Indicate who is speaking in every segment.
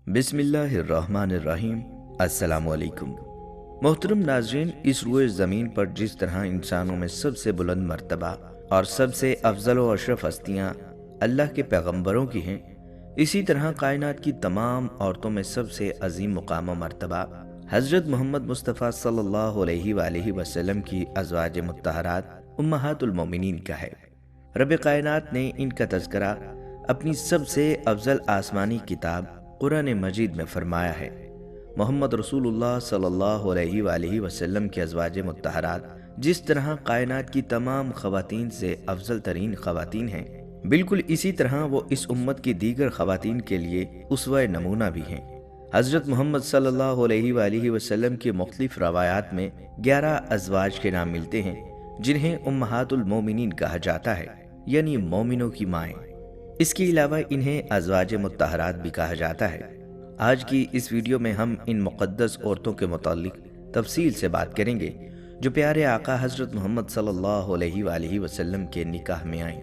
Speaker 1: بسم اللہ الرحمن الرحیم۔ السلام علیکم محترم ناظرین، اس روئے زمین پر جس طرح انسانوں میں سب سے بلند مرتبہ اور سب سے افضل و اشرف ہستیاں اللہ کے پیغمبروں کی ہیں، اسی طرح کائنات کی تمام عورتوں میں سب سے عظیم مقام و مرتبہ حضرت محمد مصطفیٰ صلی اللہ علیہ وآلہ وسلم کی ازواج مطہرات امہات المومنین کا ہے۔ رب کائنات نے ان کا تذکرہ اپنی سب سے افضل آسمانی کتاب قرآن مجید میں فرمایا ہے۔ محمد رسول اللہ صلی اللہ علیہ وآلہ وسلم کی ازواج مطہرات جس طرح کائنات کی تمام خواتین سے افضل ترین خواتین ہیں، بالکل اسی طرح وہ اس امت کی دیگر خواتین کے لیے اسوہ نمونہ بھی ہیں۔ حضرت محمد صلی اللہ علیہ وآلہ وسلم کی مختلف روایات میں 11 ازواج کے نام ملتے ہیں، جنہیں امہات المومنین کہا جاتا ہے، یعنی مومنوں کی مائیں۔ اس کے علاوہ انہیں ازواج مطہرات بھی کہا جاتا ہے۔ آج کی اس ویڈیو میں ہم ان مقدس عورتوں کے متعلق تفصیل سے بات کریں گے جو پیارے آقا حضرت محمد صلی اللہ علیہ وآلہ وسلم کے نکاح میں آئیں۔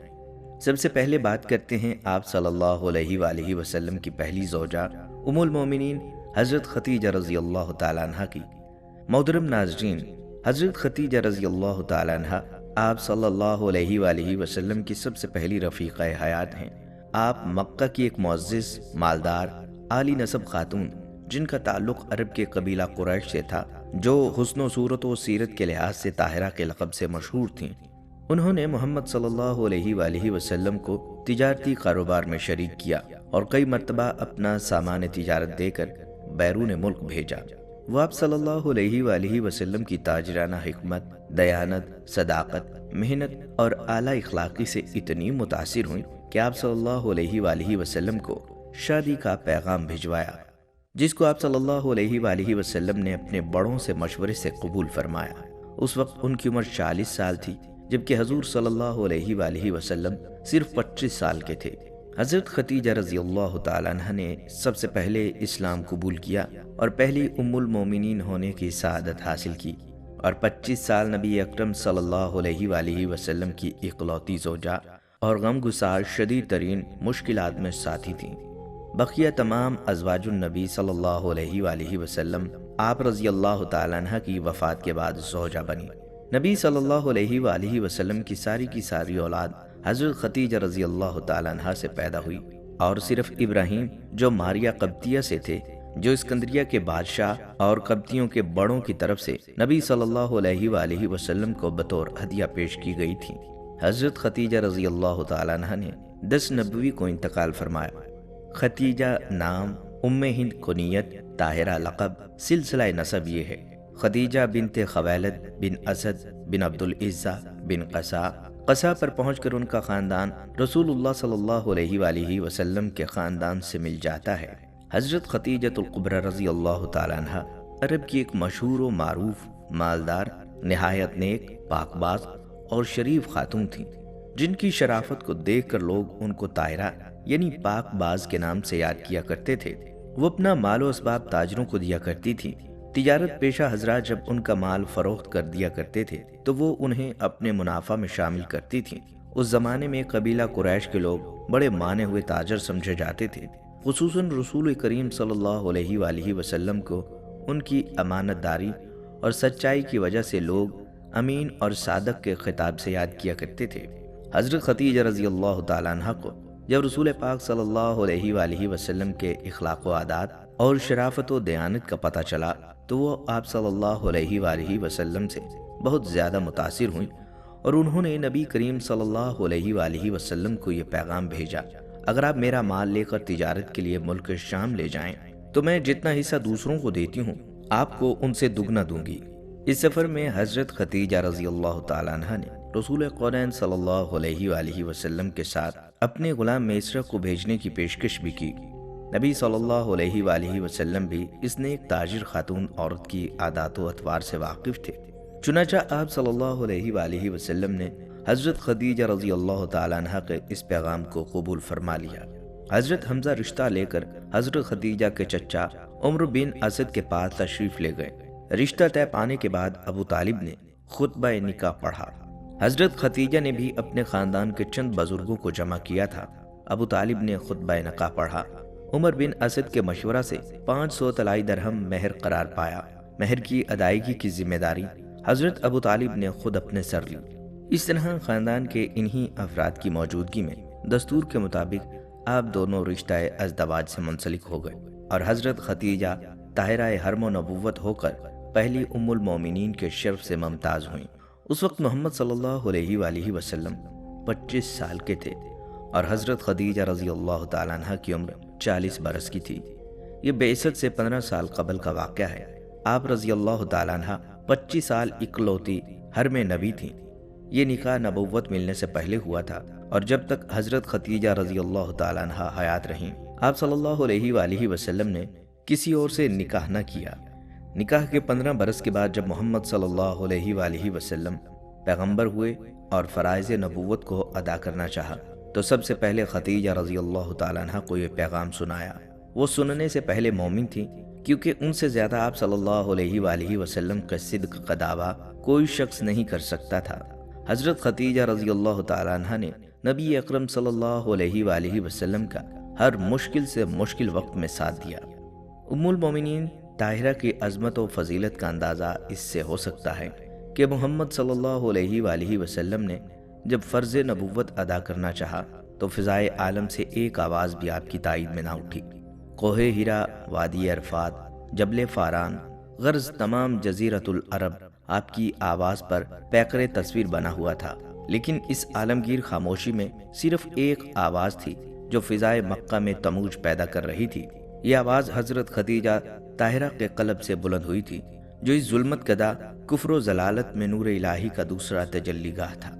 Speaker 1: سب سے پہلے بات کرتے ہیں آپ صلی اللہ علیہ وآلہ وسلم کی پہلی زوجہ ام المومنین حضرت ختیجہ رضی اللہ تعالیٰ عنہ کی۔ محترم ناظرین، حضرت ختیجہ رضی اللہ تعالیٰ عنہ آپ صلی اللہ علیہ وآلہ وسلم کی سب سے پہلی رفیقہ حیات ہیں۔ آپ مکہ کی ایک معزز، مالدار، عالی نسب خاتون جن کا تعلق عرب کے قبیلہ قریش سے تھا، جو حسن و صورت و سیرت کے لحاظ سے طاہرہ کے لقب سے مشہور تھیں۔ انہوں نے محمد صلی اللہ علیہ وآلہ وسلم کو تجارتی کاروبار میں شریک کیا اور کئی مرتبہ اپنا سامان تجارت دے کر بیرون ملک بھیجا۔ وہ آپ صلی اللہ علیہ وآلہ وسلم کی تاجرانہ حکمت، دیانت، صداقت، محنت اور اعلیٰ اخلاقی سے اتنی متاثر ہوئیں کہ آپ صلی اللہ علیہ وآلہ وسلم کو شادی کا پیغام بھجوایا، جس کو آپ صلی اللہ علیہ وآلہ وسلم نے اپنے بڑوں سے مشورے سے قبول فرمایا۔ اس وقت ان کی عمر 40 سال تھی، جبکہ حضور صلی اللہ علیہ وآلہ وسلم صرف 25 سال کے تھے۔ حضرت ختیجہ رضی اللہ تعالیٰ عنہ نے سب سے پہلے اسلام قبول کیا اور پہلی ام المومنین ہونے کی سعادت حاصل کی، اور 25 سال نبی اکرم صلی اللہ علیہ وآلہ وسلم کی اکلوتی زوجہ اور غم گسار شدید ترین مشکلات میں ساتھی تھیں۔ بقیہ تمام ازواج النبی صلی اللہ علیہ وآلہ وسلم آپ رضی اللہ تعالیٰ عنہ کی وفات کے بعد زوجہ بنی۔ نبی صلی اللہ علیہ وآلہ وسلم کی ساری اولاد حضرت ختیجہ رضی اللہ تعالیٰ عنہ سے پیدا ہوئی، اور صرف ابراہیم جو ماریہ قبطیہ سے تھے، جو اسکندریہ کے بادشاہ اور قبطیوں کے بڑوں کی طرف سے نبی صلی اللہ علیہ وآلہ وسلم کو بطور ہدیہ پیش کی گئی تھی۔ حضرت ختیجہ رضی اللہ تعالیٰ عنہ نے 10 نبوی کو انتقال فرمایا۔ ختیجہ نام، ام ہند کنیت، طاہرہ لقب، سلسلہ نسب یہ ہے: خدیجہ بنت خویلد بن اسد بن عبدالعزہ بن قصا پر پہنچ کر ان کا خاندان رسول اللہ صلی اللہ علیہ وآلہ وسلم کے خاندان سے مل جاتا ہے۔ حضرت ختیجۃ الکبریٰ رضی اللہ تعالیٰ عنہ عرب کی ایک مشہور و معروف، مالدار، نہایت نیک، پاک باز اور شریف خاتون تھیں، جن کی شرافت کو دیکھ کر لوگ ان کو طاہرہ یعنی پاک باز کے نام سے یاد کیا کرتے تھے۔ وہ اپنا مال و اسباب تاجروں کو دیا کرتی تھیں۔ تجارت پیشہ حضرات جب ان کا مال فروخت کر دیا کرتے تھے تو وہ انہیں اپنے منافع میں شامل کرتی تھیں۔ اس زمانے میں قبیلہ قریش کے لوگ بڑے مانے ہوئے تاجر سمجھے جاتے تھے، خصوصاً رسول کریم صلی اللہ علیہ وآلہ وسلم کو ان کی امانت داری اور سچائی کی وجہ سے لوگ امین اور صادق کے خطاب سے یاد کیا کرتے تھے۔ حضرت ختیجہ رضی اللہ تعالیٰ عنہ کو جب رسول پاک صلی اللہ علیہ وآلہ وسلم کے اخلاق و عادات اور شرافت و دیانت کا پتہ چلا تو وہ آپ صلی اللہ علیہ وآلہ وسلم سے بہت زیادہ متاثر ہوئیں، اور انہوں نے نبی کریم صلی اللہ علیہ وآلہ وسلم کو یہ پیغام بھیجا: اگر آپ میرا مال لے کر تجارت کے لیے ملک شام لے جائیں تو میں جتنا حصہ دوسروں کو دیتی ہوں آپ کو ان سے دگنا دوں گی۔ اس سفر میں حضرت ختیجہ رضی اللہ تعالیٰ عنہ نے رسول قرآن صلی اللہ علیہ وآلہ وسلم کے ساتھ اپنے غلام میسرہ کو بھیجنے کی پیشکش بھی کی۔ نبی صلی اللہ علیہ وآلہ وسلم بھی اس نے ایک تاجر خاتون عورت کی عادات و اطوار سے واقف تھے، چنانچہ آپ صلی اللہ علیہ وآلہ وسلم نے حضرت خدیجہ رضی اللہ تعالیٰ عنہ کے اس پیغام کو قبول فرما لیا۔ حضرت حمزہ رشتہ لے کر حضرت خدیجہ کے چچا عمر بن اسد کے پاس تشریف لے گئے۔ رشتہ طے پانے کے بعد ابو طالب نے خطبہ نکاح پڑھا۔ حضرت ختیجہ نے بھی اپنے خاندان کے چند بزرگوں کو جمع کیا تھا۔ ابو طالب نے خطبہ نکاح پڑھا عمر بن اسد کے مشورہ سے 500 طلائی درہم مہر قرار پایا۔ مہر کی ادائیگی کی ذمہ داری حضرت ابو طالب نے خود اپنے سر لی۔ اس طرح خاندان کے انہی افراد کی موجودگی میں دستور کے مطابق آپ دونوں رشتہ ازدواج سے منسلک ہو گئے اور حضرت ختیجہ طاہرہ حرم و نبوت ہو کر پہلی ام المومنین کے شرف سے ممتاز ہوئیں۔ اس وقت محمد صلی اللہ علیہ وآلہ وسلم 25 سال کے تھے اور حضرت خدیجہ رضی اللہ تعالیٰ عنہ کی عمر 40 برس کی تھی۔ یہ بعثت سے 15 سال قبل کا واقعہ ہے۔ آپ رضی اللہ تعالیٰ عنہ 25 سال اکلوتی حرم نبی تھیں۔ یہ نکاح نبوت ملنے سے پہلے ہوا تھا اور جب تک حضرت خدیجہ رضی اللہ تعالیٰ عنہ حیات رہیں آپ صلی اللہ علیہ وآلہ وسلم نے کسی اور سے نکاح نہ کیا۔ نکاح کے 15 برس کے بعد جب محمد صلی اللہ علیہ وآلہ وسلم پیغمبر ہوئے اور فرائض نبوت کو ادا کرنا چاہا تو سب سے پہلے خدیجہ رضی اللہ تعالیٰ عنہ کو یہ پیغام سنایا۔ وہ سننے سے پہلے مومن تھیں کیونکہ ان سے زیادہ آپ صلی اللہ علیہ وآلہ وسلم کا صدق کا دعویٰ کوئی شخص نہیں کر سکتا تھا۔ حضرت خدیجہ رضی اللہ تعالیٰ عنہ نے نبی اکرم صلی اللہ علیہ وآلہ وسلم کا ہر مشکل سے مشکل وقت میں ساتھ دیا۔ ام المومنین طاہرہ کی عظمت و فضیلت کا اندازہ اس سے ہو سکتا ہے کہ محمد صلی اللہ علیہ وآلہ وسلم نے جب فرض نبوت ادا کرنا چاہا تو فضائے عالم سے ایک آواز بھی آپ کی تائید میں نہ اٹھی۔ کوہ ہیرا، وادی عرفات، جبل فاران، غرض تمام جزیرۃ العرب آپ کی آواز پر پیکر تصویر بنا ہوا تھا، لیکن اس عالمگیر خاموشی میں صرف ایک آواز تھی جو فضائے مکہ میں تموج پیدا کر رہی تھی۔ یہ آواز حضرت خدیجہ طاہرہ کے قلب سے بلند ہوئی تھی، جو اس ظلمت کدہ کفر و ضلالت میں نور الہی کا دوسرا تجلی گاہ تھا۔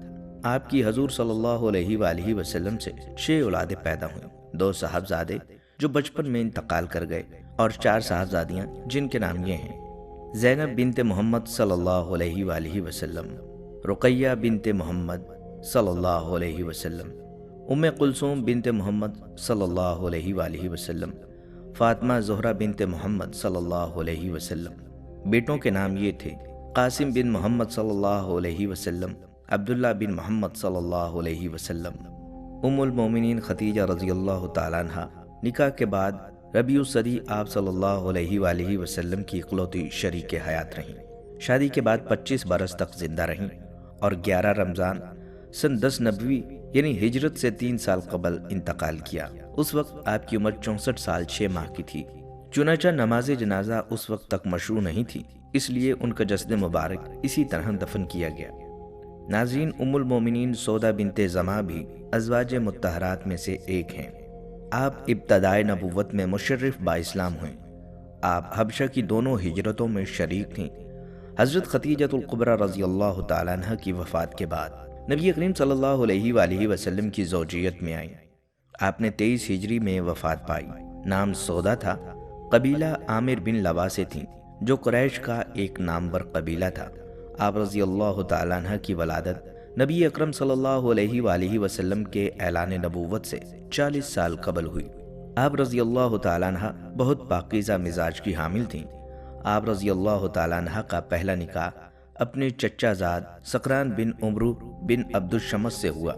Speaker 1: آپ کی حضور صلی اللہ علیہ وآلہ وسلم سے 6 اولادیں پیدا ہوئیں، 2 صاحبزادے جو بچپن میں انتقال کر گئے اور 4 صاحبزادیاں جن کے نام یہ ہیں: زینب بنت محمد صلی اللہ علیہ وآلہ وسلم، رقیہ بنت محمد صلی اللہ علیہ وسلم، ام کلثوم بنت محمد صلی اللہ علیہ وآلہ وسلم، فاطمہ زہرہ بنت محمد صلی اللہ علیہ وسلم۔ بیٹوں کے نام یہ تھے: قاسم بن محمد صلی اللہ علیہ وسلم، عبداللہ بن محمد صلی اللہ علیہ وسلم۔ ام المومنین خدیجہ رضی اللہ تعالیٰ عنہ نکاح کے بعد ربیع الصدی آپ صلی اللہ علیہ وآلہ وسلم کی اکلوتی شریک حیات رہیں۔ شادی کے بعد 25 برس تک زندہ رہیں اور 11 رمضان سن 10 نبوی یعنی ہجرت سے 3 سال قبل انتقال کیا۔ اس وقت آپ کی عمر 64 سال 6 ماہ کی تھی۔ چنانچہ نماز جنازہ اس وقت تک مشروع نہیں تھی، اس لیے ان کا جسد مبارک اسی طرح دفن کیا گیا۔ ناظرین، ام المومنین سودا بنت زماں بھی ازواج مطہرات میں سے ایک ہیں۔ آپ ابتدائے نبوت میں مشرف با اسلام ہوئیں۔ آپ حبشہ کی دونوں ہجرتوں میں شریک تھیں۔ حضرت خدیجۃ الکبریٰ رضی اللہ تعالیٰ عنہ کی وفات کے بعد نبی کریم صلی اللہ علیہ وآلہ وسلم کی زوجیت میں آئیں۔ آپ نے 23 ہجری میں وفات پائی۔ نام سودا تھا، قبیلہ عامر بن لوا سے تھیں، جو قریش کا ایک نامور قبیلہ تھا۔ آپ رضی اللہ تعالیٰ عنہ کی ولادت نبی اکرم صلی اللہ علیہ وآلہ وسلم کے اعلان نبوت سے 40 سال قبل ہوئی۔ آپ رضی اللہ تعالیٰ عنہ بہت پاکیزہ مزاج کی حامل تھیں۔ آپ رضی اللہ تعالیٰ عنہ کا پہلا نکاح اپنے چچا زاد سقران بن عمرو بن عبد الشمس سے ہوا۔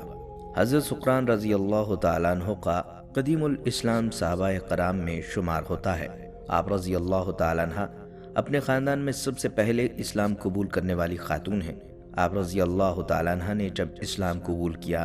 Speaker 1: حضرت سقران رضی اللہ تعالیٰ عنہ کا قدیم الاسلام صحابہ کرام میں شمار ہوتا ہے۔ آپ رضی اللہ تعالیٰ عنہ اپنے خاندان میں سب سے پہلے اسلام قبول کرنے والی خاتون ہیں۔ آپ رضی اللہ تعالیٰ عنہ نے جب اسلام قبول کیا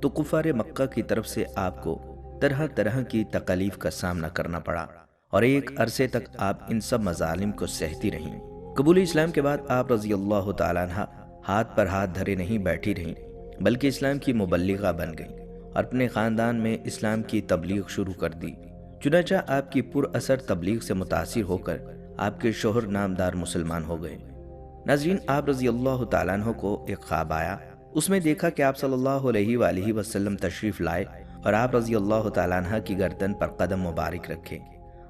Speaker 1: تو کفار مکہ کی طرف سے آپ کو طرح طرح کی تکالیف کا سامنا کرنا پڑا اور ایک عرصے تک آپ ان سب مظالم کو سہتی رہیں۔ قبول اسلام کے بعد آپ رضی اللہ تعالیٰ عنہ ہاتھ پر ہاتھ دھرے نہیں بیٹھی رہیں، بلکہ اسلام کی مبلغہ بن گئیں اور اپنے خاندان میں اسلام کی تبلیغ شروع کر دی۔ چنانچہ آپ کی پر اثر تبلیغ سے متاثر ہو کر آپ کے شوہر نامدار مسلمان ہو گئے۔ ناظرین، آپ رضی اللہ تعالیٰ عنہ کو ایک خواب آیا۔ اس میں دیکھا کہ آپ صلی اللہ علیہ وآلہ وسلم تشریف لائے اور آپ رضی اللہ تعالیٰ عنہ کی گردن پر قدم مبارک رکھے۔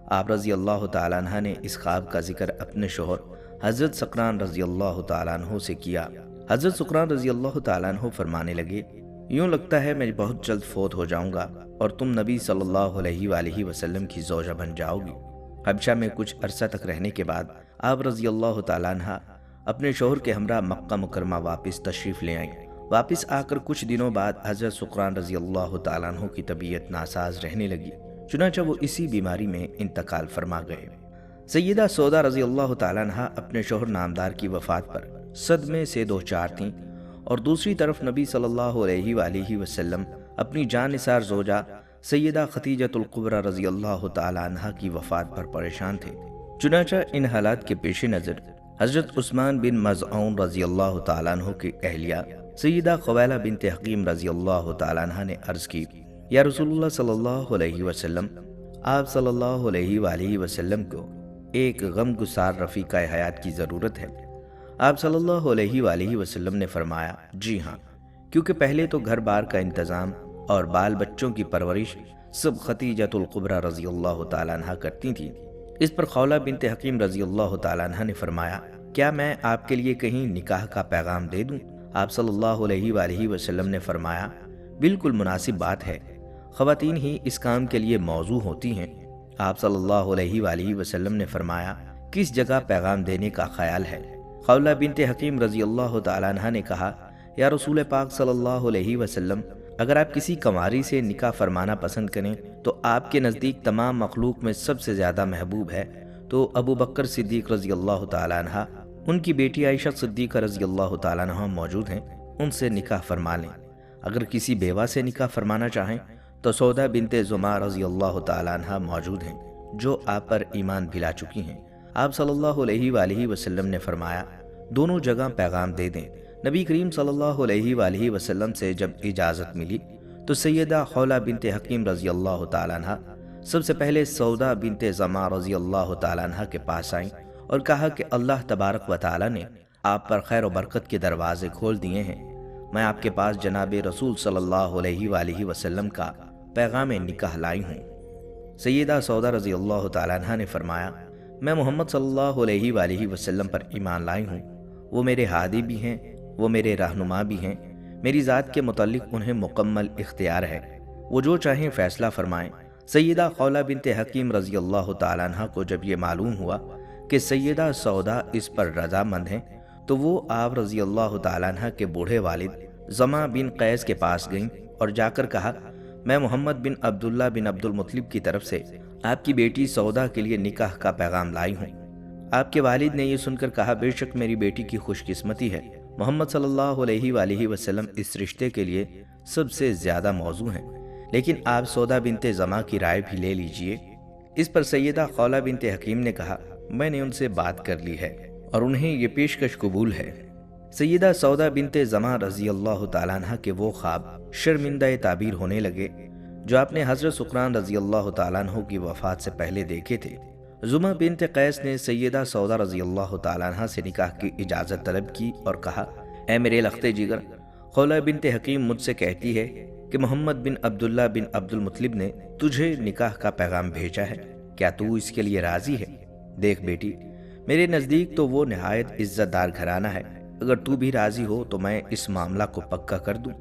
Speaker 1: آپ رضی اللہ تعالیٰ عنہ نے اس خواب کا ذکر اپنے شوہر حضرت سقران رضی اللہ تعالیٰ عنہ سے کیا۔ حضرت سقران رضی اللہ تعالیٰ عنہ فرمانے لگے، یوں لگتا ہے میں بہت جلد فوت ہو جاؤں گا اور تم نبی صلی اللہ علیہ وآلہ وسلم کی زوجہ بن جاؤ گی۔ حبشہ میں کچھ عرصہ تک رہنے کے بعد آپ رضی اللہ تعالیٰ عنہ اپنے شوہر کے ہمراہ مکہ مکرمہ واپس تشریف لے آئیں۔ واپس آ کر کچھ دنوں بعد حضرت سقران رضی اللہ تعالیٰ عنہ کی طبیعت ناساز رہنے لگی۔ چنانچہ وہ اسی بیماری میں انتقال فرما گئے۔ سیدہ سودا رضی اللہ تعالیٰ عنہ اپنے شوہر نامدار کی وفات پر صدمے سے دوچار تھیں، اور دوسری طرف نبی صلی اللہ علیہ وآلہ وسلم اپنی جان نثار زوجہ سیدہ خدیجۃ الکبریٰ رضی اللہ تعالیٰ عنہ کی وفات پر پریشان تھے۔ چنانچہ ان حالات کے پیش نظر حضرت عثمان بن مظعون رضی اللہ تعالیٰ عنہ کی اہلیہ سیدہ خویلہ بنت حکیم رضی اللہ تعالیٰ عنہ نے عرض کی، یا رسول اللہ صلی اللہ علیہ وسلم، آپ صلی اللہ علیہ وآلہ وسلم کو ایک غم گسار رفیقہ حیات کی ضرورت ہے۔ آپ صلی اللہ علیہ وآلہ وسلم نے فرمایا، جی ہاں، کیونکہ پہلے تو گھر بار کا انتظام اور بال بچوں کی پرورش سب خدیجۃ الکبریٰ رضی اللہ تعالیٰ عنہ کرتی تھیں۔ اس پر خولہ بنت حکیم رضی اللہ تعالیٰ عنہ نے فرمایا، کیا میں آپ کے لیے کہیں نکاح کا پیغام دے دوں؟ آپ صلی اللہ علیہ وآلہ وسلم نے فرمایا، بالکل مناسب بات ہے، خواتین ہی اس کام کے لیے موضوع ہوتی ہیں۔ آپ صلی اللہ علیہ وآلہ وسلم نے فرمایا، کس جگہ پیغام دینے کا خیال ہے؟ خولہ بنت حکیم رضی اللہ تعالیٰ عنہ نے کہا، یا رسول پاک صلی اللہ علیہ وسلم، اگر آپ کسی کنواری سے نکاح فرمانا پسند کریں تو آپ کے نزدیک تمام مخلوق میں سب سے زیادہ محبوب ہے تو ابو بکر صدیق رضی اللہ تعالیٰ عنہ، ان کی بیٹی عائشہ صدیقہ رضی اللہ تعالیٰ عنہ موجود ہیں، ان سے نکاح فرما لیں۔ اگر کسی بیوہ سے نکاح فرمانا چاہیں تو سودا بنت زمع رضی اللہ تعالیٰ عنہ موجود ہیں، جو آپ پر ایمان بھی لا چکی ہیں۔ آپ صلی اللہ علیہ وآلہ وسلم نے فرمایا، دونوں جگہ پیغام دے دیں۔ نبی کریم صلی اللہ علیہ وآلہ وسلم سے جب اجازت ملی تو سیدہ خولہ بنت حکیم رضی اللہ تعالیٰ عنہ سب سے پہلے سودا بنت زمع رضی اللہ تعالیٰ عنہ کے پاس آئیں اور کہا کہ اللہ تبارک و تعالیٰ نے آپ پر خیر و برکت کے دروازے کھول دیے ہیں، میں آپ کے پاس جناب رسول صلی اللہ علیہ وآلہ وسلم کا پیغام نکاح لائی ہوں۔ سیدہ سودا رضی اللہ تعالیٰ عنہ نے فرمایا، میں محمد صلی اللہ علیہ وآلہ وسلم پر ایمان لائی ہوں، وہ میرے ہادی بھی ہیں، وہ میرے رہنما بھی ہیں، میری ذات کے متعلق انہیں مکمل اختیار ہے، وہ جو چاہیں فیصلہ فرمائیں۔ سیدہ خولہ بنت حکیم رضی اللہ تعالیٰ عنہ کو جب یہ معلوم ہوا کہ سیدہ سودا اس پر رضامند ہیں تو وہ آپ رضی اللہ تعالیٰ عنہ کے بوڑھے والد زمع بن قیس کے پاس گئیں اور جا کر کہا، میں محمد بن عبداللہ بن عبد المطلب کی طرف سے آپ کی بیٹی سودا کے لیے نکاح کا پیغام لائی ہوں۔ آپ کے والد نے یہ سن کر کہا، بے شک میری بیٹی کی خوش قسمتی ہے، محمد صلی اللہ علیہ وآلہ وسلم اس رشتے کے لیے سب سے زیادہ موزوں ہیں، لیکن آپ سودا بنت زمع کی رائے بھی لے لیجئے۔ اس پر سیدہ خولہ بنت حکیم نے کہا، میں نے ان سے بات کر لی ہے اور انہیں یہ پیشکش قبول ہے۔ سیدہ سودا بنت زمع رضی اللہ تعالیٰ عنہ کے وہ خواب شرمندہ تعبیر ہونے لگے جو آپ نے حضرت سکران رضی اللہ تعالیٰ عنہ کی وفات سے پہلے دیکھے تھے۔ زمع بنت قیس نے سیدہ سودا رضی اللہ تعالیٰ عنہ سے نکاح کی اجازت طلب کی اور کہا، اے میرے لخت جگر، خولہ بنت حکیم مجھ سے کہتی ہے کہ محمد بن عبداللہ بن عبد المطلب نے تجھے نکاح کا پیغام بھیجا ہے، کیا تو اس کے لیے راضی ہے؟ دیکھ بیٹی، میرے نزدیک تو وہ نہایت عزت دار گھرانہ ہے، اگر تو بھی راضی ہو تو میں اس معاملہ کو پکا کر دوں۔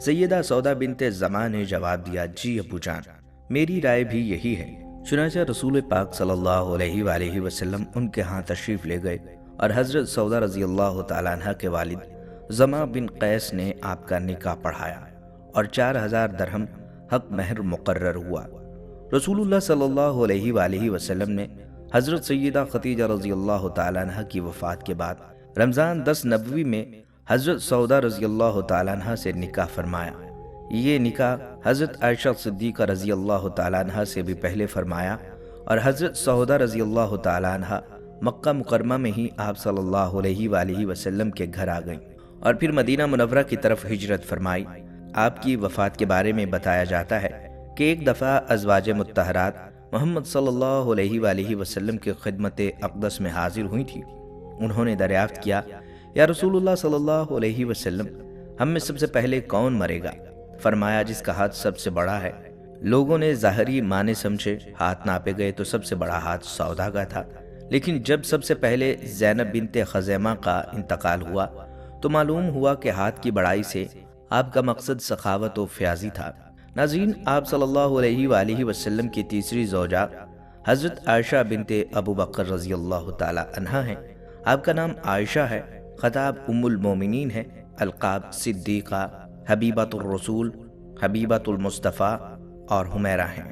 Speaker 1: سیدہ سودا بنت زمع نے جواب دیا، جی ابو جان، میری رائے بھی یہی ہے۔ چنانچہ رسول پاک صلی اللہ علیہ وآلہ وسلم ان کے ہاں تشریف لے گئے اور حضرت سودا رضی اللہ تعالیٰ عنہ کے والد زمع بن قیس نے آپ کا نکاح پڑھایا اور 4000 درہم حق مہر مقرر ہوا۔ رسول اللہ صلی اللہ علیہ وآلہ وسلم نے حضرت سیدہ خدیجہ رضی اللہ تعالیٰ عنہ کی وفات کے بعد رمضان 10 نبوی میں حضرت سودا رضی اللہ تعالیٰ عنہ سے نکاح فرمایا۔ یہ نکاح حضرت عائشہ صدیقہ رضی اللہ تعالیٰ عنہ سے بھی پہلے فرمایا اور حضرت سودا رضی اللہ تعالیٰ عنہ مکہ مکرمہ میں ہی آپ صلی اللہ علیہ وآلہ وسلم کے گھر آ گئیں اور پھر مدینہ منورہ کی طرف ہجرت فرمائی۔ آپ کی وفات کے بارے میں بتایا جاتا ہے کہ ایک دفعہ ازواج مطہرات محمد صلی اللہ علیہ وآلہ وسلم کی خدمت اقدس میں حاضر ہوئی تھی۔ انہوں نے دریافت کیا، یا رسول اللہ صلی اللہ علیہ وسلم، ہم میں سب سے پہلے کون مرے گا؟ فرمایا، جس کا ہاتھ سب سے بڑا ہے۔ لوگوں نے ظاہری معنی سمجھے، ہاتھ ناپے گئے تو سب سے بڑا ہاتھ سودا کا تھا، لیکن جب سب سے پہلے زینب بنت خزیمہ کا انتقال ہوا تو معلوم ہوا کہ ہاتھ کی بڑائی سے آپ کا مقصد سخاوت و فیاضی تھا۔ ناظرین، آپ صلی اللہ علیہ وآلہ وسلم کی تیسری زوجہ حضرت عائشہ بنت ابو بکر رضی اللہ تعالی عنہا ہیں۔ آپ کا نام عائشہ ہے، خطاب ام المومنین ہے، القاب صدیقہ، حبیبۃ الرسول، حبیبۃ المصطفیٰ اور حمیرہ ہیں۔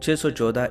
Speaker 1: 614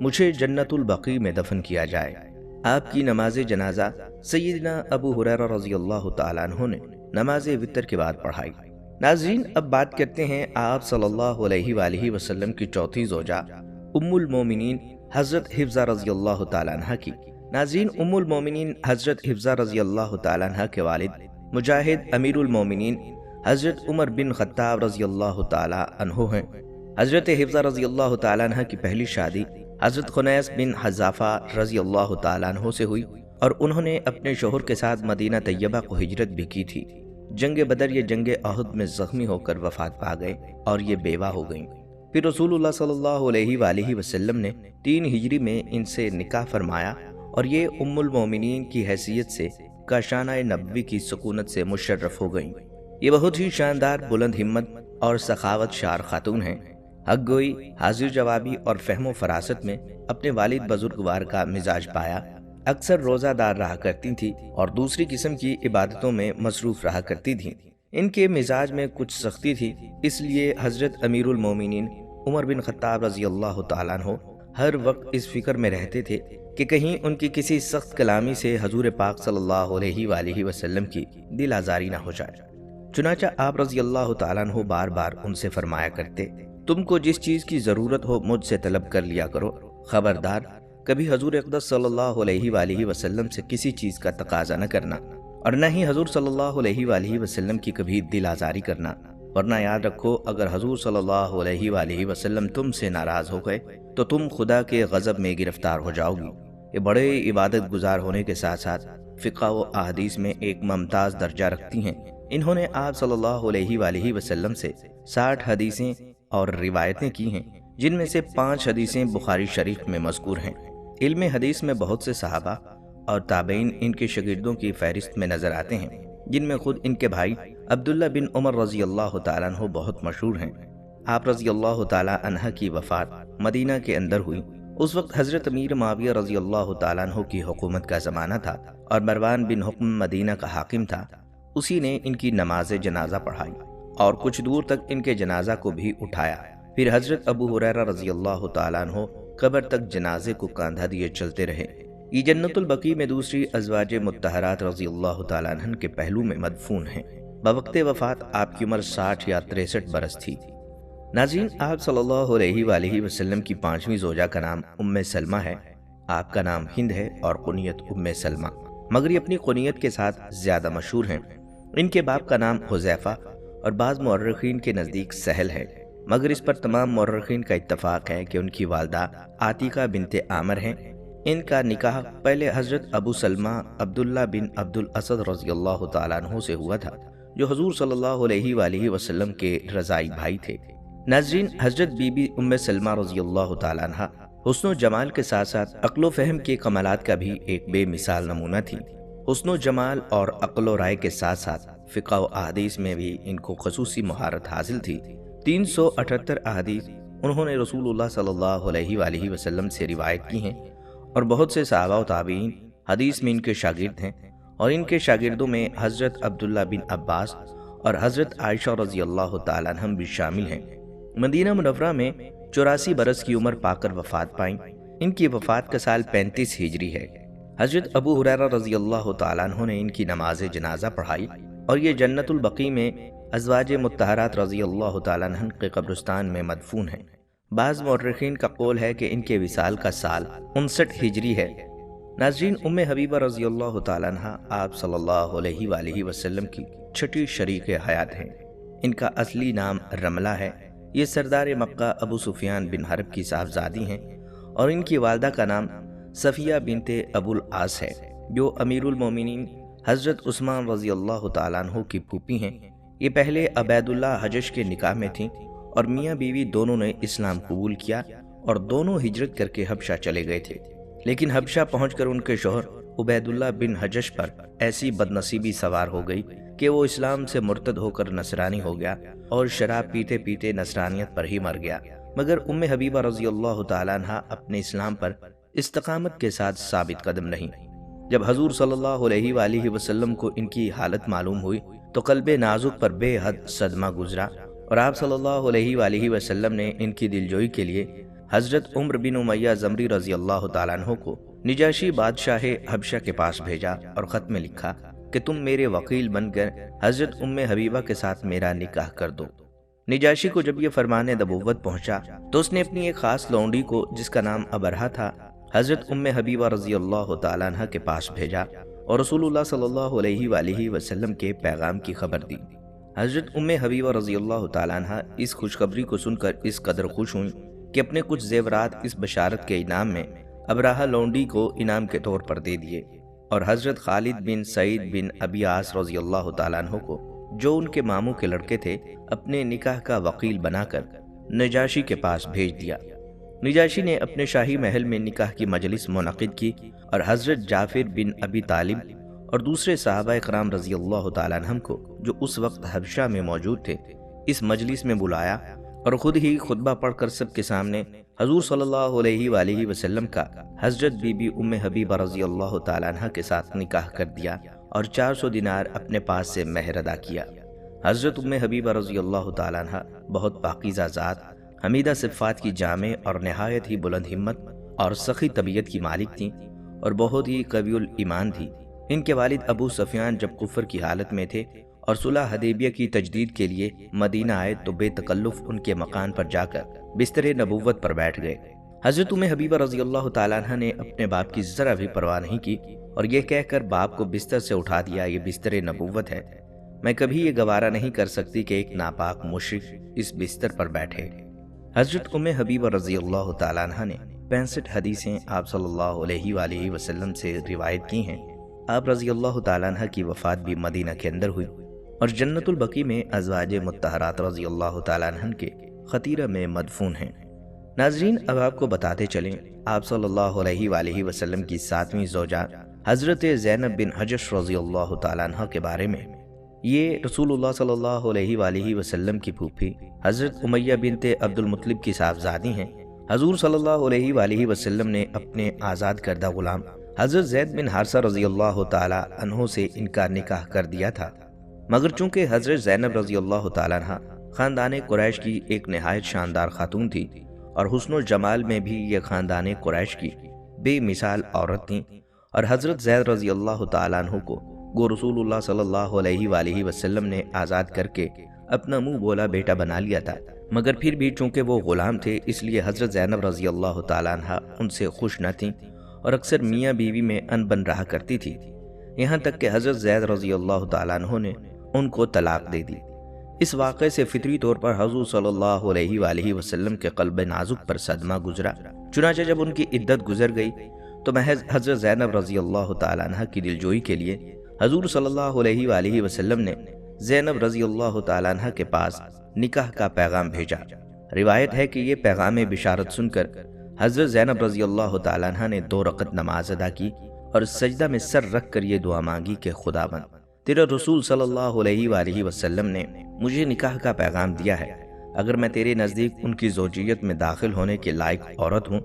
Speaker 1: مجھے جنت البقیع میں دفن کیا جائے۔ آپ کی نماز جنازہ سیدنا ابو ہریرہ رضی اللہ تعالیٰ عنہ نے نماز وتر کے بعد پڑھائی۔ ناظرین، اب بات کرتے ہیں آپ صلی اللہ علیہ وآلہ وسلم کی چوتھی زوجہ ام المومنین حضرت حفصہ رضی اللہ تعالیٰ عنہ کی۔ ناظرین، ام المومنین حضرت حفصہ رضی اللہ تعالیٰ عنہ کے والد مجاہد امیر المومنین حضرت عمر بن خطاب رضی اللہ تعالیٰ عنہ ہیں۔ حضرت حفصہ رضی اللہ تعالیٰ عنہ کی پہلی شادی حضرت خنیس بن حذافہ رضی اللہ تعالیٰ عنہ سے ہوئی اور انہوں نے اپنے شوہر کے ساتھ مدینہ طیبہ کو ہجرت بھی کی تھی۔ جنگ بدر یا جنگ احد میں زخمی ہو کر وفات پا گئے اور یہ بیوہ ہو گئیں۔ پھر رسول اللہ صلی اللہ علیہ وآلہ وسلم نے 3 ہجری میں ان سے نکاح فرمایا اور یہ ام المومنین کی حیثیت سے کاشانہ نبوی کی سکونت سے مشرف ہو گئیں۔ یہ بہت ہی شاندار، بلند ہمت اور سخاوت شار خاتون ہیں۔ حق گوئی، حاضر جوابی اور فہم و فراست میں اپنے والد بزرگوار کا مزاج پایا۔ اکثر روزہ دار رہا کرتی تھیں اور دوسری قسم کی عبادتوں میں مصروف رہا کرتی تھیں۔ ان کے مزاج میں کچھ سختی تھی، اس لیے حضرت امیر المومنین عمر بن خطاب رضی اللہ تعالیٰ عنہ ہر وقت اس فکر میں رہتے تھے کہ کہیں ان کی کسی سخت کلامی سے حضور پاک صلی اللہ علیہ وآلہ وسلم کی دل آزاری نہ ہو جائے۔ چنانچہ آپ رضی اللہ تعالیٰ عنہ بار بار ان سے فرمایا کرتے، تم کو جس چیز کی ضرورت ہو مجھ سے طلب کر لیا کرو، خبردار کبھی حضور اقدس صلی اللہ علیہ وآلہ وسلم سے کسی چیز کا تقاضا نہ کرنا اور نہ ہی حضور صلی اللہ علیہ وآلہ وسلم کی کبھی دل آزاری کرنا، ورنہ یاد رکھو اگر حضور صلی اللہ علیہ وآلہ وسلم تم سے ناراض ہو گئے تو تم خدا کے غضب میں گرفتار ہو جاؤ گی۔ یہ بڑے عبادت گزار ہونے کے ساتھ ساتھ فقہ و احادیث میں ایک ممتاز درجہ رکھتی ہیں۔ انہوں نے آپ صلی اللہ علیہ وآلہ وسلم سے 60 حدیثیں اور روایتیں کی ہیں، جن میں سے 5 حدیثیں بخاری شریف میں مذکور ہیں۔ علم حدیث میں بہت سے صحابہ اور تابعین ان کے شاگردوں کی فہرست میں نظر آتے ہیں، جن میں خود ان کے بھائی عبداللہ بن عمر رضی اللہ تعالیٰ عنہ بہت مشہور ہیں۔ آپ رضی اللہ تعالیٰ عنہ کی وفات مدینہ کے اندر ہوئی۔ اس وقت حضرت امیر معاویہ رضی اللہ تعالیٰ عنہ کی حکومت کا زمانہ تھا اور مروان بن حکم مدینہ کا حاکم تھا۔ اسی نے ان کی نماز جنازہ پڑھائی اور کچھ دور تک ان کے جنازہ کو بھی اٹھایا۔ پھر حضرت ابو ہریرہ رضی اللہ تعالیٰ عنہ قبر تک جنازے کو کاندھا دیے چلتے رہے۔ یہ جنت البقیع میں دوسری ازواج مطہرات رضی اللہ تعالیٰ عنہ کے پہلو میں مدفون ہیں۔ بوقت وفات آپ کی عمر 60 یا 63 برس تھی۔ ناظرین، آپ صلی اللہ علیہ وآلہ وسلم کی 5ویں زوجہ کا نام ام سلمہ ہے۔ آپ کا نام ہند ہے اور کنیت ام سلمہ، مگر یہ اپنی کنیت کے ساتھ زیادہ مشہور ہیں۔ ان کے باپ کا نام حذیفہ اور بعض مورخین کے نزدیک سہل ہے، مگر اس پر تمام مورخین کا اتفاق ہے کہ ان کی والدہ عاتقہ بنت عامر ہیں۔ ان کا نکاح پہلے حضرت ابو سلمہ عبداللہ بن عبد الاسد رضی اللہ تعالیٰ عنہ سے ہوا تھا، جو حضور صلی اللہ علیہ وآلہ وسلم کے رضائی بھائی تھے۔ ناظرین، حضرت بی بی ام سلمہ رضی اللہ تعالیٰ عنہ حسن و جمال کے ساتھ ساتھ عقل و فہم کے کمالات کا بھی ایک بے مثال نمونہ تھی۔ حسن و جمال اور عقل و رائے کے ساتھ ساتھ فقہ و احادیث میں بھی ان کو خصوصی مہارت حاصل تھی۔ 378 احادیث انہوں نے رسول اللہ صلی اللہ علیہ وآلہ وسلم سے روایت کی ہیں اور بہت سے صحابہ و تابعین حدیث میں ان کے شاگرد ہیں، اور ان کے شاگردوں میں حضرت عبداللہ بن عباس اور حضرت عائشہ رضی اللہ تعالیٰ عنہم بھی شامل ہیں۔ مدینہ منورہ میں 84 برس کی عمر پا کر وفات پائیں۔ ان کی وفات کا سال 35 ہجری ہے۔ حضرت ابو ہریرہ رضی اللہ تعالیٰ عنہ نے ان کی نماز جنازہ پڑھائی اور یہ جنت البقیع میں ازواج مطہرات رضی اللہ تعالیٰ عنہ کے قبرستان میں مدفون ہیں۔ بعض مورخین کا قول ہے کہ ان کے وصال کا سال 59 ہجری ہے۔ ناظرین، ام حبیبہ رضی اللہ تعالیٰ عنہ آپ صلی اللہ علیہ وآلہ وسلم کی چھٹی شریک حیات ہیں۔ ان کا اصلی نام رملہ ہے۔ یہ سردار مکہ ابو سفیان بن حرب کی صاحبزادی ہیں اور ان کی والدہ کا نام صفیہ بنت ابو العاص ہے، جو امیر المومنین حضرت عثمان رضی اللہ تعالیٰ عنہ کی پھوپھی ہیں۔ یہ پہلے عبید اللہ حجش کے نکاح میں تھیں اور میاں بیوی دونوں نے اسلام قبول کیا اور دونوں ہجرت کر کے حبشہ چلے گئے تھے، لیکن حبشہ پہنچ کر ان کے شوہر عبید اللہ بن حجش پر ایسی بدنصیبی سوار ہو گئی کہ وہ اسلام سے مرتد ہو کر نصرانی ہو گیا اور شراب پیتے پیتے نصرانیت پر ہی مر گیا۔ مگر ام حبیبہ رضی اللہ تعالیٰ عنہ اپنے اسلام پر استقامت کے ساتھ ثابت قدم رہیں۔ جب حضور صلی اللہ علیہ وآلہ وسلم کو ان کی حالت معلوم ہوئی تو قلب نازک پر بے حد صدمہ گزرا اور آپ صلی اللہ علیہ وآلہ وسلم نے ان کی دلجوئی کے لیے حضرت عمر بن امیہ زمری رضی اللہ تعالیٰ عنہ کو نجاشی بادشاہ حبشہ کے پاس بھیجا اور خط میں لکھا کہ تم میرے وکیل بن کر حضرت ام حبیبہ کے ساتھ میرا نکاح کر دو۔ نجاشی کو جب یہ فرمان نبوت پہنچا تو اس نے اپنی ایک خاص لونڈی کو، جس کا نام ابرہہ تھا، حضرت ام حبیبہ رضی اللہ تعالیٰ عنہ کے پاس بھیجا اور رسول اللہ صلی اللہ علیہ وآلہ وسلم کے پیغام کی خبر دی۔ حضرت ام حبیبہ رضی اللہ تعالیٰ عنہ اس خوشخبری کو سن کر اس قدر خوش ہوئیں کہ اپنے کچھ زیورات اس بشارت کے انعام میں ابرہہ لونڈی کو انعام کے طور پر دے دیے، اور حضرت خالد بن سعید بن ابی عاص رضی اللہ تعالیٰ عنہ کو، جو ان کے ماموں کے لڑکے تھے، اپنے نکاح کا وکیل بنا کر نجاشی کے پاس بھیج دیا۔ نجاشی نے اپنے شاہی محل میں نکاح کی مجلس منعقد کی اور حضرت جعفر بن ابی طالب اور دوسرے صحابہ اکرام رضی اللہ تعالیٰ عنہم کو، جو اس وقت حبشہ میں موجود تھے، اس مجلس میں بلایا اور خود ہی خطبہ پڑھ کر سب کے سامنے حضور صلی اللہ علیہ وآلہ وسلم کا حضرت بی بی ام حبیبہ رضی اللہ تعالیٰ عنہ کے ساتھ نکاح کر دیا اور 400 دینار اپنے پاس سے مہر ادا کیا۔ حضرت ام حبیبہ رضی اللہ تعالیٰ عنہ بہت پاکیزہ ذات، حمیدہ صفات کی جامع اور نہایت ہی بلند ہمت اور سخی طبیعت کی مالک تھیں اور بہت ہی قوی الایمان تھی۔ ان کے والد ابو سفیان جب کفر کی حالت میں تھے اور صلح حدیبیہ کی تجدید کے لیے مدینہ آئے تو بے تکلف ان کے مکان پر جا کر بستر نبوت پر بیٹھ گئے۔ حضرت ام حبیبہ رضی اللہ تعالیٰ عنہ نے اپنے باپ کی ذرا بھی پرواہ نہیں کی اور یہ کہہ کر باپ کو بستر سے اٹھا دیا، یہ بستر نبوت ہے، میں کبھی یہ گوارا نہیں کر سکتی کہ ایک ناپاک مشرک اس بستر پر بیٹھے۔ حضرت ام حبیبہ رضی اللہ تعالیٰ عنہ نے 65 حدیثیں آپ صلی اللہ علیہ وآلہ وسلم سے روایت کی ہیں۔ آپ رضی اللہ تعالیٰ عنہ کی وفات بھی مدینہ کے اندر ہوئی اور جنت البقیع میں ازواج مطہرات رضی اللہ تعالیٰ عنہ کے خطیرہ میں مدفون ہیں۔ ناظرین، اب آپ کو بتاتے چلیں، آپ صلی اللہ علیہ وآلہ وسلم کی 7ویں زوجہ حضرت زینب بن حجش رضی اللہ تعالیٰ عنہ کے بارے میں۔ یہ رسول اللہ صلی اللہ علیہ وآلہ وسلم کی پھوپھی حضرت امیہ بنت عبد المطلب کی صاحبزادی ہیں۔ حضور صلی اللہ علیہ وآلہ وسلم نے اپنے آزاد کردہ غلام حضرت زید بن حارثہ رضی اللہ تعالیٰ عنہ سے ان کا نکاح کر دیا تھا، مگر چونکہ حضرت زینب رضی اللہ تعالیٰ عنہ خاندان قریش کی ایک نہایت شاندار خاتون تھی اور حسن و جمال میں بھی یہ خاندان قریش کی بے مثال عورت تھیں، اور حضرت زید رضی اللہ تعالیٰ عنہ کو گو رسول اللہ صلی اللہ علیہ وآلہ وسلم نے آزاد کر کے اپنا منہ بولا بیٹا بنا لیا تھا، مگر پھر بھی چونکہ وہ غلام تھے اس لیے حضرت زینب رضی اللہ تعالیٰ عنہ ان سے خوش نہ تھیں اور اکثر میاں بیوی میں انبن رہا کرتی تھی، یہاں تک کہ حضرت زید رضی اللہ تعالیٰ عنہ نے ان کو طلاق دے دی۔ اس واقعے سے فطری طور پر حضور صلی اللہ علیہ وآلہ وسلم کے قلب نازک پر صدمہ گزرا، چنانچہ جب ان کی عدت گزر گئی تو محض حضرت زینب رضی اللہ تعالیٰ عنہ کی دلجوئی کے لیے حضور صلی اللہ علیہ وآلہ وسلم نے زینب رضی اللہ تعالیٰ عنہ کے پاس نکاح کا پیغام بھیجا۔ روایت ہے کہ یہ پیغام بشارت سن کر حضرت زینب رضی اللہ تعالیٰ عنہ نے 2 رکعت نماز ادا کی اور سجدہ میں سر رکھ کر یہ دعا مانگی کہ خداوند، تیرا رسول صلی اللہ علیہ وآلہ وسلم نے مجھے نکاح کا پیغام دیا ہے، اگر میں تیرے نزدیک ان کی زوجیت میں داخل ہونے کے لائق عورت ہوں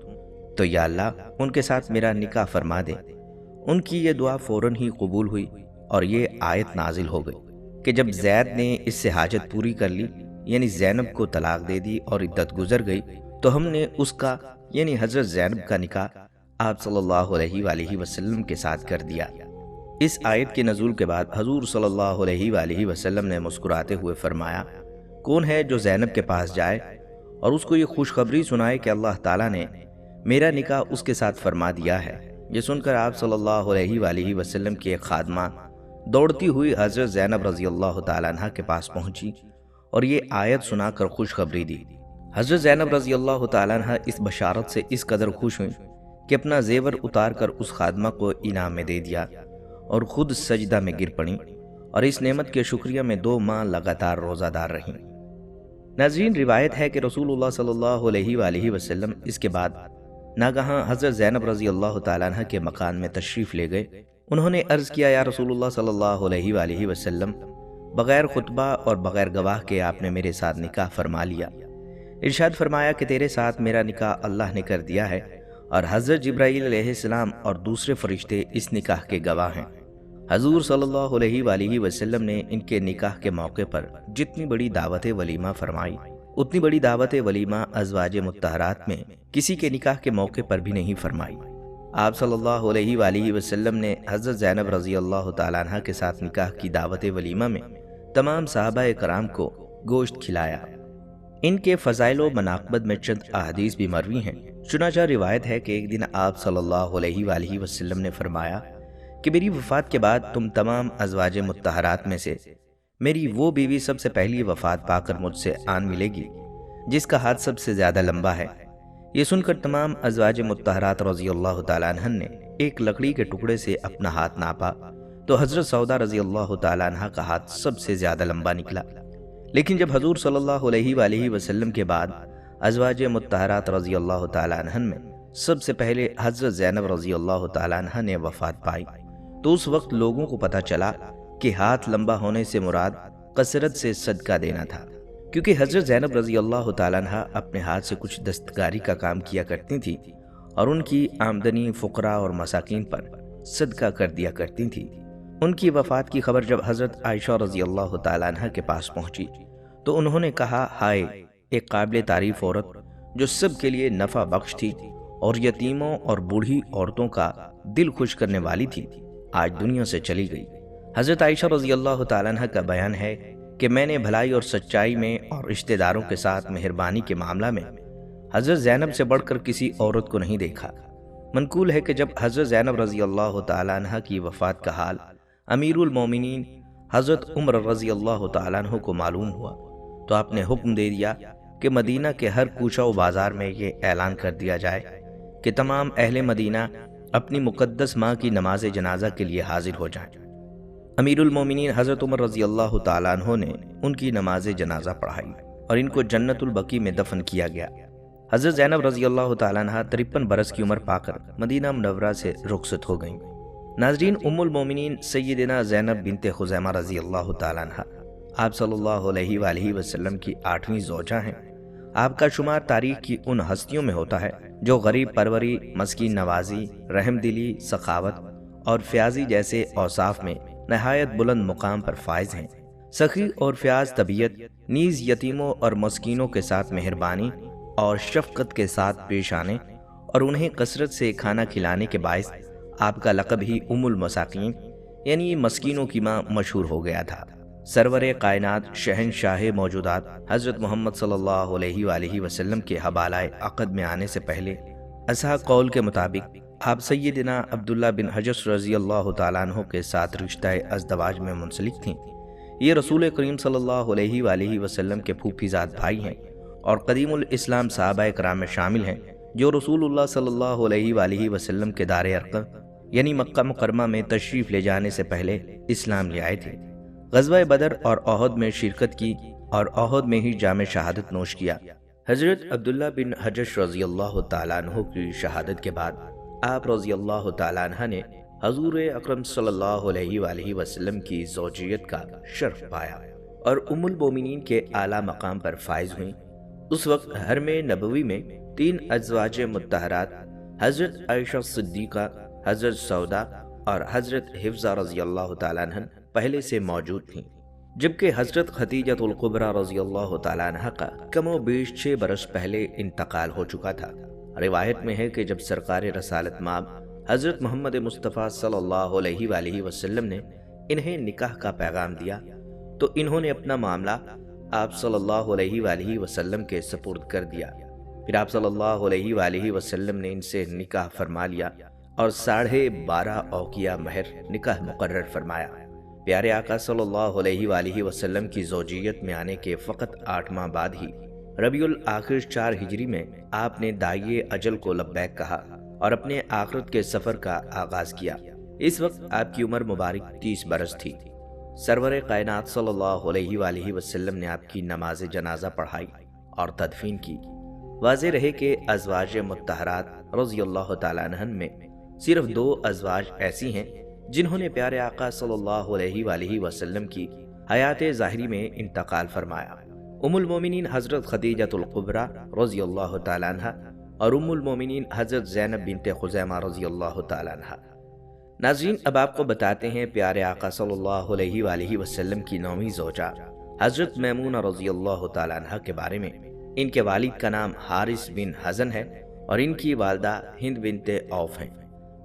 Speaker 1: تو یا اللہ ان کے ساتھ میرا نکاح فرما دے۔ ان کی یہ دعا فوراً ہی قبول ہوئی اور یہ آیت نازل ہو گئی کہ جب زید نے اس سے حاجت پوری کر لی، یعنی زینب کو طلاق دے دی اور عدت گزر گئی، تو ہم نے اس کا یعنی حضرت زینب کا نکاح آپ صلی اللہ علیہ وآلہ وسلم کے ساتھ کر دیا۔ اس آیت کے نزول کے بعد حضور صلی اللہ علیہ وآلہ وسلم نے مسکراتے ہوئے فرمایا، کون ہے جو زینب کے پاس جائے اور اس کو یہ خوشخبری سنائے کہ اللہ تعالیٰ نے میرا نکاح اس کے ساتھ فرما دیا ہے۔ یہ سن کر آپ صلی اللہ علیہ وآلہ وسلم کی ایک خادمہ دوڑتی ہوئی حضرت زینب رضی اللہ تعالیٰ عنہ کے پاس پہنچی اور یہ آیت سنا کر خوشخبری دی۔ حضرت زینب رضی اللہ تعالیٰ عنہ اس بشارت سے اس قدر خوش ہوئی کہ اپنا زیور اتار کر اس خادمہ کو انعام میں دے دیا اور خود سجدہ میں گر پڑیں اور اس نعمت کے شکریہ میں 2 ماہ لگاتار روزہ دار رہیں۔ ناظرین، روایت ہے کہ رسول اللہ صلی اللہ علیہ وآلہ وسلم اس کے بعد ناگہاں حضرت زینب رضی اللہ تعالیٰ عنہ کے مکان میں تشریف لے گئے۔ انہوں نے عرض کیا، یا رسول اللہ صلی اللہ علیہ وآلہ وسلم، بغیر خطبہ اور بغیر گواہ کے آپ نے میرے ساتھ نکاح فرما لیا۔ ارشاد فرمایا کہ تیرے ساتھ میرا نکاح اللہ نے کر دیا ہے اور حضرت جبرائیل علیہ السلام اور دوسرے فرشتے اس نکاح کے گواہ ہیں۔ حضور صلی اللہ علیہ وآلہ وسلم نے ان کے نکاح کے موقع پر جتنی بڑی دعوت ولیمہ فرمائی اتنی بڑی دعوت ولیمہ ازواج مطہرات میں کسی کے نکاح کے موقع پر بھی نہیں فرمائی۔ آپ صلی اللہ علیہ وآلہ وسلم نے حضرت زینب رضی اللہ تعالیٰ عنہ کے ساتھ نکاح کی دعوت ولیمہ میں تمام صحابہ کرام کو گوشت کھلایا۔ ان کے فضائل و مناقبت میں چند احادیث بھی مروی ہیں۔ چنانچہ روایت ہے کہ ایک دن آپ صلی اللہ علیہ وآلہ وسلم نے فرمایا کہ میری وفات کے بعد تم تمام ازواج مطہرات میں سے میری وہ بیوی سب سے پہلی وفات پا کر مجھ سے آن ملے گی جس کا ہاتھ سب سے زیادہ لمبا ہے۔ یہ سن کر تمام ازواج مطہرات رضی اللہ تعالیٰ عنہ نے ایک لکڑی کے ٹکڑے سے اپنا ہاتھ ناپا تو حضرت سودا رضی اللہ تعالیٰ عنہ کا ہاتھ سب سے زیادہ لمبا نکلا۔ لیکن جب حضور صلی اللہ علیہ وآلہ وسلم کے بعد ازواج مطہرات رضی اللہ تعالیٰ عنہ میں سب سے پہلے حضرت زینب رضی اللہ تعالیٰ عنہ نے وفات پائی تو اس وقت لوگوں کو پتہ چلا کہ ہاتھ لمبا ہونے سے مراد کثرت سے صدقہ دینا تھا، کیونکہ حضرت زینب رضی اللہ تعالیٰ عنہ اپنے ہاتھ سے کچھ دستکاری کا کام کیا کرتی تھیں اور ان کی آمدنی فقراء اور مساکین پر صدقہ کر دیا کرتی تھیں۔ ان کی وفات کی خبر جب حضرت عائشہ رضی اللہ تعالیٰ عنہ کے پاس پہنچی تو انہوں نے کہا، ہائے ایک قابل تعریف عورت جو سب کے لیے نفع بخش تھی اور یتیموں اور بوڑھی عورتوں کا دل خوش کرنے والی تھی، آج دنیا سے چلی گئی۔ حضرت عائشہ رضی اللہ تعالیٰ عنہ کا بیان ہے کہ میں نے بھلائی اور سچائی میں اور رشتہ داروں کے ساتھ مہربانی کے معاملہ میں حضرت زینب سے بڑھ کر کسی عورت کو نہیں دیکھا۔ منقول ہے کہ جب حضرت زینب رضی اللہ تعالیٰ عنہ کی وفات کا حال امیر المومنین حضرت عمر رضی اللہ تعالیٰ عنہ کو معلوم ہوا تو آپ نے حکم دے دیا کہ مدینہ کے ہر کوچہ و بازار میں یہ اعلان کر دیا جائے کہ تمام اہل مدینہ اپنی مقدس ماں کی نماز جنازہ کے لیے حاضر ہو جائیں۔ امیر المومنین حضرت عمر رضی اللہ تعالیٰ عنہ نے ان کی نماز جنازہ پڑھائی اور ان کو جنت البقیع میں دفن کیا گیا۔ حضرت زینب رضی اللہ تعالیٰ عنہ 53 برس کی عمر پا کر مدینہ منورہ سے رخصت ہو گئیں۔ ناظرین، ام المومنین سیدنا زینب بنت خزیمہ رضی اللہ تعالیٰ عنہ آپ صلی اللہ علیہ وآلہ وسلم کی 8ویں زوجہ ہیں۔ آپ کا شمار تاریخ کی ان ہستیوں میں ہوتا ہے جو غریب پروری، مسکین نوازی، رحم دلی، سخاوت اور فیاضی جیسے اوصاف میں نہایت بلند مقام پر فائز ہیں۔ سخی اور فیاض طبیعت نیز یتیموں اور مسکینوں کے ساتھ مہربانی اور شفقت کے ساتھ پیش آنے اور انہیں کثرت سے کھانا کھلانے کے باعث آپ کا لقب ہی ام المساکین یعنی مسکینوں کی ماں مشہور ہو گیا تھا۔ سرور کائنات شہنشاہ موجودات حضرت محمد صلی اللہ علیہ وآلہ وسلم کے حوالہ عقد میں آنے سے پہلے اصحاب قول کے مطابق آپ سیدنا عبداللہ بن حجش رضی اللہ تعالیٰ عنہ کے ساتھ رشتہ ازدواج میں منسلک تھیں۔ یہ رسول کریم صلی اللہ علیہ وآلہ وسلم کے پھوپھی زاد بھائی ہیں اور قدیم الاسلام صحابہ کرام میں شامل ہیں جو رسول اللہ صلی اللہ علیہ وآلہ وسلم کے دار ارقم یعنی مکہ مکرمہ میں تشریف لے جانے سے پہلے اسلام لے آئے تھے۔ غزوہ بدر اور احد میں شرکت کی اور احد میں ہی جام شہادت نوش کیا۔ حضرت عبداللہ بن حجش رضی اللہ تعالیٰ عنہ کی شہادت کے بعد آپ رضی اللہ تعالیٰ عنہ نے حضور اکرم صلی اللہ علیہ وآلہ وسلم کی زوجیت کا شرف پایا اور ام المومنین کے اعلیٰ مقام پر فائز ہوئیں۔ اس وقت حرم نبوی میں 3 ازواج مطہرات حضرت عائشہ صدیقہ، حضرت سودا اور حضرت حفصہ رضی اللہ تعالیٰ عنہ پہلے سے موجود تھیں، جبکہ حضرت خدیجہ الکبریٰ رضی اللہ تعالیٰ عنہ کا کم و بیش 6 برس پہلے انتقال ہو چکا تھا۔ روایت میں ہے کہ جب سرکار رسالت مآب حضرت محمد مصطفیٰ صلی اللہ علیہ وآلہ وسلم نے انہیں نکاح کا پیغام دیا تو انہوں نے اپنا معاملہ آپ صلی اللہ علیہ وآلہ وسلم کے سپرد کر دیا۔ پھر آپ صلی اللہ علیہ وآلہ وسلم نے ان سے نکاح فرما لیا اور 12.5 اوقیہ مہر نکاح مقرر فرمایا۔ پیارے آقا صلی اللہ علیہ وآلہ وسلم کی زوجیت میں آنے کے فقط 8 ماہ بعد ہی ربیع الاخر 4 ہجری میں آپ نے داعیِ اجل کو لبیک کہا اور اپنے آخرت کے سفر کا آغاز کیا۔ اس وقت آپ کی عمر مبارک 30 برس تھی۔ سرور کائنات صلی اللہ علیہ وآلہ وسلم نے آپ کی نماز جنازہ پڑھائی اور تدفین کی۔ واضح رہے کہ ازواج مطہرات رضی اللہ تعالیٰ عنہ میں صرف 2 ازواج ایسی ہیں جنہوں نے پیارے آقا صلی اللہ علیہ وآلہ وسلم کی حیات ظاہری میں انتقال فرمایا۔ ام المومنین حضرت خدیجہ الکبریٰ رضی اللہ تعالیٰ عنہ اور ام المومنین حضرت زینب بنت خزیمہ رضی اللہ تعالیٰ عنہ۔ ناظرین، اب آپ کو بتاتے ہیں پیارے آقا صلی اللہ علیہ وآلہ وسلم کی 9ویں زوجہ حضرت میمونہ رضی اللہ تعالیٰ عنہ کے بارے میں۔ ان کے والد کا نام حارث بن حزن ہے اور ان کی والدہ ہند بنت عوف ہیں۔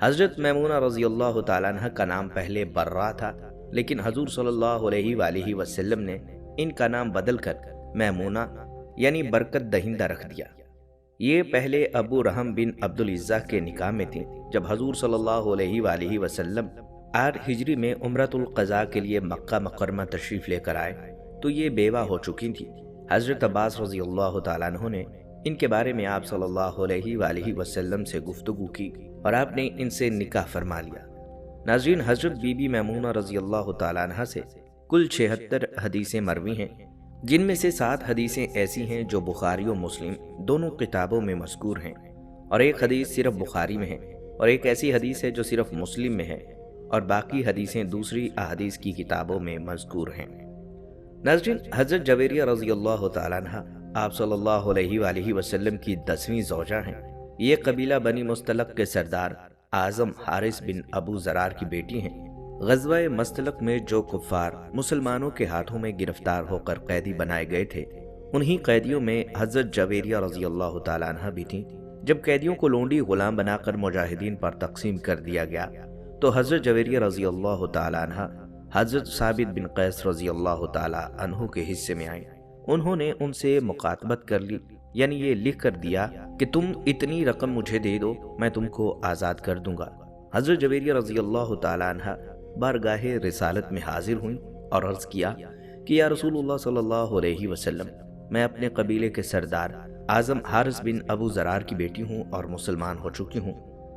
Speaker 1: حضرت میمونہ رضی اللہ تعالیٰ عنہ کا نام پہلے برہ تھا، لیکن حضور صلی اللہ علیہ وآلہ وسلم نے ان کا نام بدل کر میمونہ یعنی برکت دہندہ رکھ دیا۔ یہ پہلے ابو رحم بن عبدالعزہ کے نکاح میں تھی۔ جب حضور صلی اللہ علیہ وآلہ وسلم 8 ہجری میں عمرۃ القضاء کے لیے مکہ مکرمہ تشریف لے کر آئے تو یہ بیوہ ہو چکی تھی۔ حضرت عباس رضی اللہ تعالیٰ عنہ نے ان کے بارے میں آپ صلی اللہ علیہ وآلہ وسلم سے گفتگو کی اور آپ نے ان سے نکاح فرما لیا۔ ناظرین، حضرت بی بی میمونہ رضی اللہ تعالیٰ عنہ سے کل 76 حدیثیں مروی ہیں، جن میں سے 7 حدیثیں ایسی ہیں جو بخاری و مسلم دونوں کتابوں میں مذکور ہیں، اور ایک حدیث صرف بخاری میں ہے، اور ایک ایسی حدیث ہے جو صرف مسلم میں ہے، اور باقی حدیثیں دوسری احادیث کی کتابوں میں مذکور ہیں۔ ناظرین، حضرت جویریہ رضی اللہ تعالیٰ عنہ آپ صلی اللہ علیہ وآلہ وسلم کی 10ویں زوجہ ہیں۔ یہ قبیلہ بنی مستلق کے سردار اعظم حارث بن ابو زرار کی بیٹی ہیں۔ غزوہ مستلق میں جو کفار مسلمانوں کے ہاتھوں میں گرفتار ہو کر قیدی بنائے گئے تھے، انہی قیدیوں میں حضرت جویریہ رضی اللہ تعالیٰ عنہ بھی تھیں۔ جب قیدیوں کو لونڈی غلام بنا کر مجاہدین پر تقسیم کر دیا گیا تو حضرت جویریہ رضی اللہ تعالیٰ عنہ حضرت ثابت بن قیس رضی اللہ تعالیٰ عنہ کے حصے میں آئیں۔ انہوں نے ان سے مکاتبت کر لی، یعنی یہ لکھ کر دیا کہ تم اتنی رقم مجھے دے دو، میں تم کو آزاد کر دوں گا۔ حضرت جویریہ رضی اللہ تعالیٰ عنہ بارگاہ رسالت میں حاضر ہوئیں اور عرض کیا کہ یا رسول اللہ صلی اللہ علیہ وسلم، میں اپنے قبیلے کے سردار اعظم حارث بن ابو زرار کی بیٹی ہوں اور مسلمان ہو چکی ہوں۔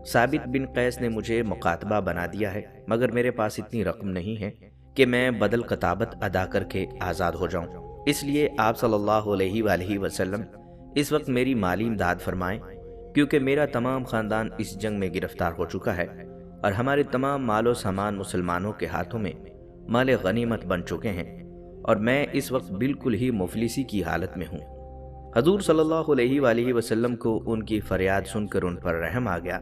Speaker 1: ثابت بن قیس نے مجھے مکاتبہ بنا دیا ہے، مگر میرے پاس اتنی رقم نہیں ہے کہ میں بدل کتابت ادا کر کے آزاد ہو جاؤں، اس لیے آپ صلی اللہ علیہ وآلہ وسلم اس وقت میری مالی امداد فرمائیں، کیونکہ میرا تمام خاندان اس جنگ میں گرفتار ہو چکا ہے اور ہمارے تمام مال و سامان مسلمانوں کے ہاتھوں میں مال غنیمت بن چکے ہیں، اور میں اس وقت بالکل ہی مفلسی کی حالت میں ہوں۔ حضور صلی اللہ علیہ وآلہ وسلم کو ان کی فریاد سن کر ان پر رحم آ گیا۔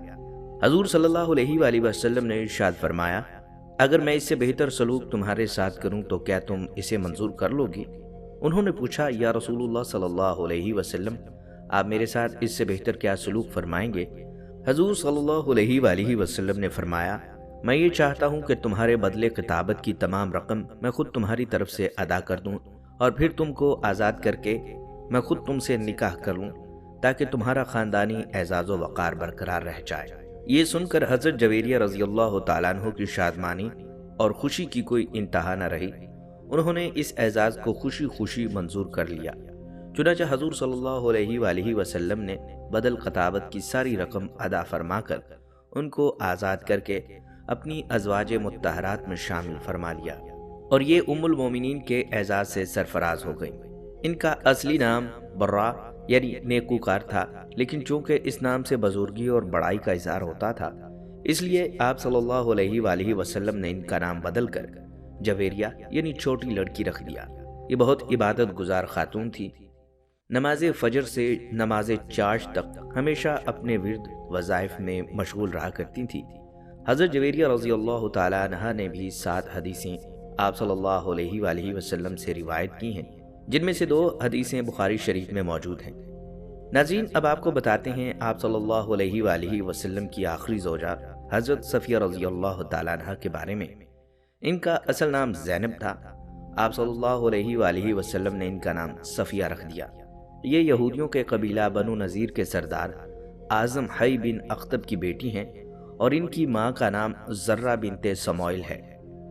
Speaker 1: حضور صلی اللہ علیہ وآلہ وسلم نے ارشاد فرمایا، اگر میں اس سے بہتر سلوک تمہارے ساتھ کروں تو کیا تم اسے منظور کر لو گی؟ انہوں نے پوچھا، یا رسول اللہ صلی اللہ علیہ وسلم، آپ میرے ساتھ اس سے بہتر کیا سلوک فرمائیں گے؟ حضور صلی اللہ علیہ وآلہ وسلم نے فرمایا، میں یہ چاہتا ہوں کہ تمہارے بدلے کتابت کی تمام رقم میں خود تمہاری طرف سے ادا کر دوں، اور پھر تم کو آزاد کر کے میں خود تم سے نکاح کر لوں، تاکہ تمہارا خاندانی اعزاز و وقار برقرار رہ جائے۔ یہ سن کر حضرت جویریہ رضی اللہ تعالیٰ عنہ کی شادمانی اور خوشی کی کوئی انتہا نہ رہی۔ انہوں نے اس اعزاز کو خوشی خوشی منظور کر لیا۔ چنانچہ حضور صلی اللہ علیہ وآلہ وسلم نے بدل کتابت کی ساری رقم ادا فرما کر ان کو آزاد کر کے اپنی ازواج مطہرات میں شامل فرما لیا، اور یہ ام المومنین کے اعزاز سے سرفراز ہو گئیں۔ ان کا اصلی نام برہ یعنی نیکوکار تھا، لیکن چونکہ اس نام سے بزرگی اور بڑائی کا اظہار ہوتا تھا، اس لیے آپ صلی اللہ علیہ وآلہ وسلم نے ان کا نام بدل کر جویریہ یعنی چھوٹی لڑکی رکھ دیا۔ یہ بہت عبادت گزار خاتون تھی۔ نماز فجر سے نماز چاش تک ہمیشہ اپنے ورد وظائف میں مشغول رہا کرتی تھی۔ حضرت جویریہ رضی اللہ تعالیٰ عنہ نے بھی 7 حدیثیں آپ صلی اللہ علیہ وآلہ وسلم سے روایت کی ہیں، جن میں سے 2 حدیثیں بخاری شریف میں موجود ہیں۔ ناظرین، اب آپ کو بتاتے ہیں آپ صلی اللہ علیہ وآلہ وسلم کی آخری زوجہ حضرت صفیہ رضی اللہ تعالیٰ عنہ کے بارے میں۔ ان کا اصل نام زینب تھا۔ آپ صلی اللہ علیہ وآلہ وسلم نے ان کا نام صفیہ رکھ دیا۔ یہ یہودیوں کے قبیلہ بنو نذیر کے سردار اعظم حی بن اخطب کی بیٹی ہیں، اور ان کی ماں کا نام زرہ بنت سموئیل ہے۔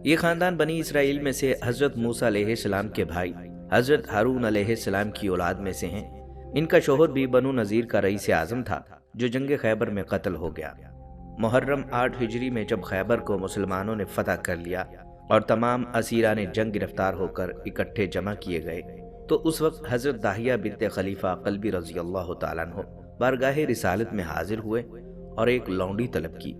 Speaker 1: یہ خاندان بنی اسرائیل میں سے حضرت موسیٰ علیہ السلام کے بھائی حضرت ہارون علیہ السلام کی اولاد میں سے ہیں۔ ان کا شوہر بھی بنو نذیر کا رئیس اعظم تھا، جو جنگ خیبر میں قتل ہو گیا۔ محرم 8 ہجری میں جب خیبر کو مسلمانوں نے فتح کر لیا اور تمام اسیران جنگ گرفتار ہو کر اکٹھے جمع کیے گئے، تو اس وقت حضرت داہیہ بنت خلیفہ قلبی رضی اللہ تعالیٰ عنہ بارگاہ رسالت میں حاضر ہوئے اور ایک لونڈی طلب کی۔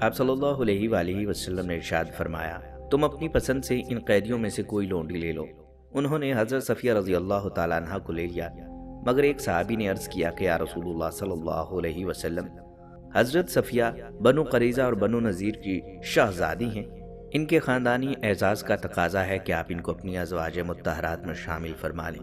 Speaker 1: آپ صلی اللہ علیہ وآلہ وسلم نے ارشاد فرمایا، تم اپنی پسند سے ان قیدیوں میں سے کوئی لونڈی لے لو۔ انہوں نے حضرت صفیہ رضی اللہ تعالیٰ عنہ کو لے لیا، مگر ایک صحابی نے عرض کیا کہ یا رسول اللہ صلی اللہ علیہ وسلم، حضرت صفیہ بنو قریظہ اور بنو نذیر کی شہزادی ہیں، ان کے خاندانی اعزاز کا تقاضا ہے کہ آپ ان کو اپنی ازواج مطہرات میں شامل فرما لیں۔